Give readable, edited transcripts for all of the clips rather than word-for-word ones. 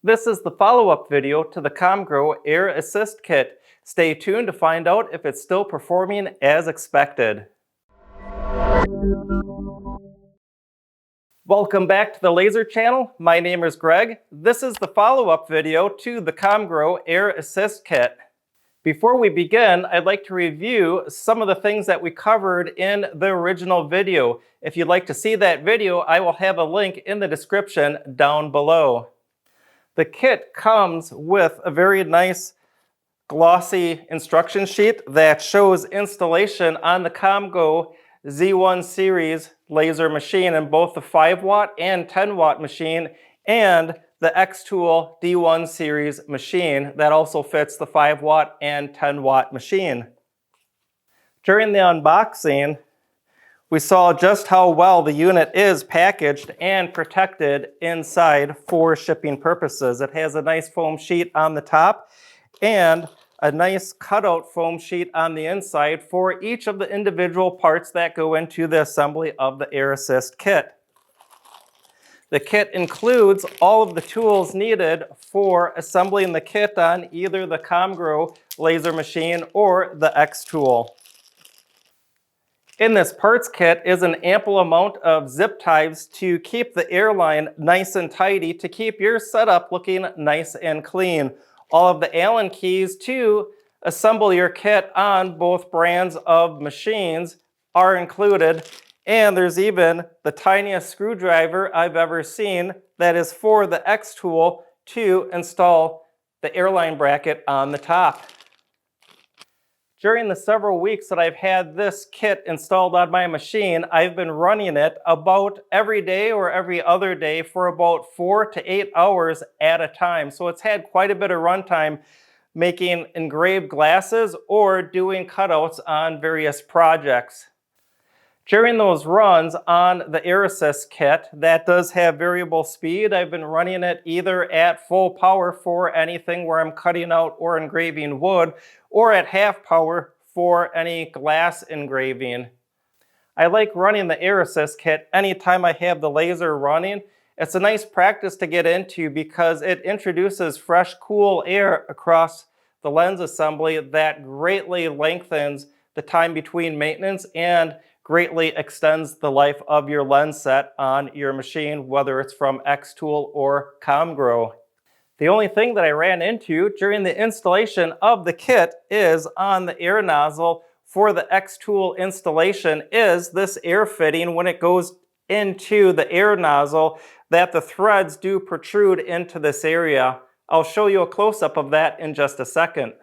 This is the follow-up video to the Comgrow Air Assist Kit. Stay tuned to find out if it's still performing as expected. Welcome back to the Laser Channel. My name is Greg. This is the follow-up video to the Comgrow Air Assist Kit. Before we begin, I'd like to review some of the things that we covered in the original video. If you'd like to see that video, I will have a link in the description down below. The kit comes with a very nice glossy instruction sheet that shows installation on the Comgrow Z1 series laser machine in both the 5-watt and 10-watt machine and the XTool D1 series machine that also fits the 5-watt and 10-watt machine. During the unboxing, we saw just how well the unit is packaged and protected inside for shipping purposes. It has a nice foam sheet on the top and a nice cutout foam sheet on the inside for each of the individual parts that go into the assembly of the Air Assist Kit. The kit includes all of the tools needed for assembling the kit on either the Comgrow laser machine or the XTool. In this parts kit is an ample amount of zip ties to keep the airline nice and tidy to keep your setup looking nice and clean. All of the Allen keys to assemble your kit on both brands of machines are included, and there's even the tiniest screwdriver I've ever seen that is for the XTool to install the airline bracket on the top. During the several weeks that I've had this kit installed on my machine, I've been running it about every day or every other day for about 4 to 8 hours at a time. So it's had quite a bit of runtime making engraved glasses or doing cutouts on various projects. During those runs on the Air Assist Kit that does have variable speed, I've been running it either at full power for anything where I'm cutting out or engraving wood, or at half power for any glass engraving. I like running the Air Assist Kit anytime I have the laser running. It's a nice practice to get into because it introduces fresh, cool air across the lens assembly that greatly lengthens the time between maintenance and greatly extends the life of your lens set on your machine, whether it's from XTool or Comgrow. The only thing that I ran into during the installation of the kit is on the air nozzle for the XTool installation is this air fitting when it goes into the air nozzle that the threads do protrude into this area. I'll show you a close-up of that in just a second.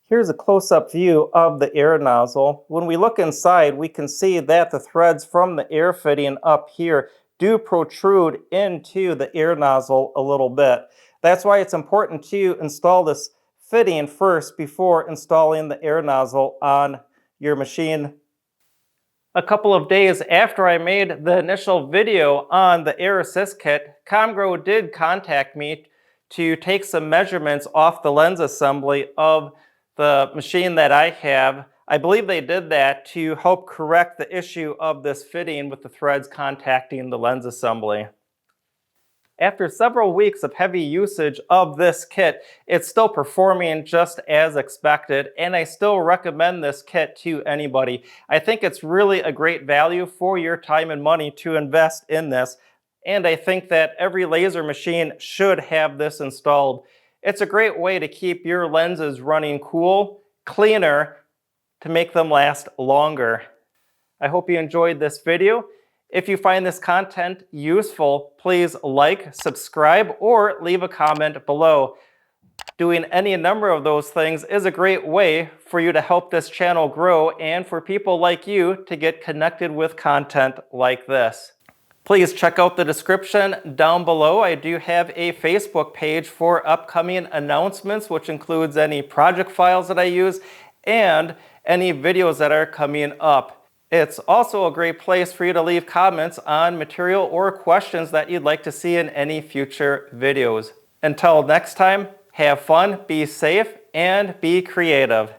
Here's a close-up view of the air nozzle. When we look inside, we can see that the threads from the air fitting up here do protrude into the air nozzle a little bit. That's why it's important to install this fitting first before installing the air nozzle on your machine. A couple of days after I made the initial video on the Air Assist Kit, Comgrow did contact me to take some measurements off the lens assembly of the machine that I have. I believe they did that to help correct the issue of this fitting with the threads contacting the lens assembly. After several weeks of heavy usage of this kit, it's still performing just as expected, and I still recommend this kit to anybody. I think it's really a great value for your time and money to invest in this, and I think that every laser machine should have this installed. It's a great way to keep your lenses running cool, cleaner, to make them last longer. I hope you enjoyed this video. If you find this content useful, please like, subscribe, or leave a comment below. Doing any number of those things is a great way for you to help this channel grow and for people like you to get connected with content like this. Please check out the description down below. I do have a Facebook page for upcoming announcements, which includes any project files that I use and any videos that are coming up. It's also a great place for you to leave comments on material or questions that you'd like to see in any future videos. Until next time, have fun, be safe, and be creative.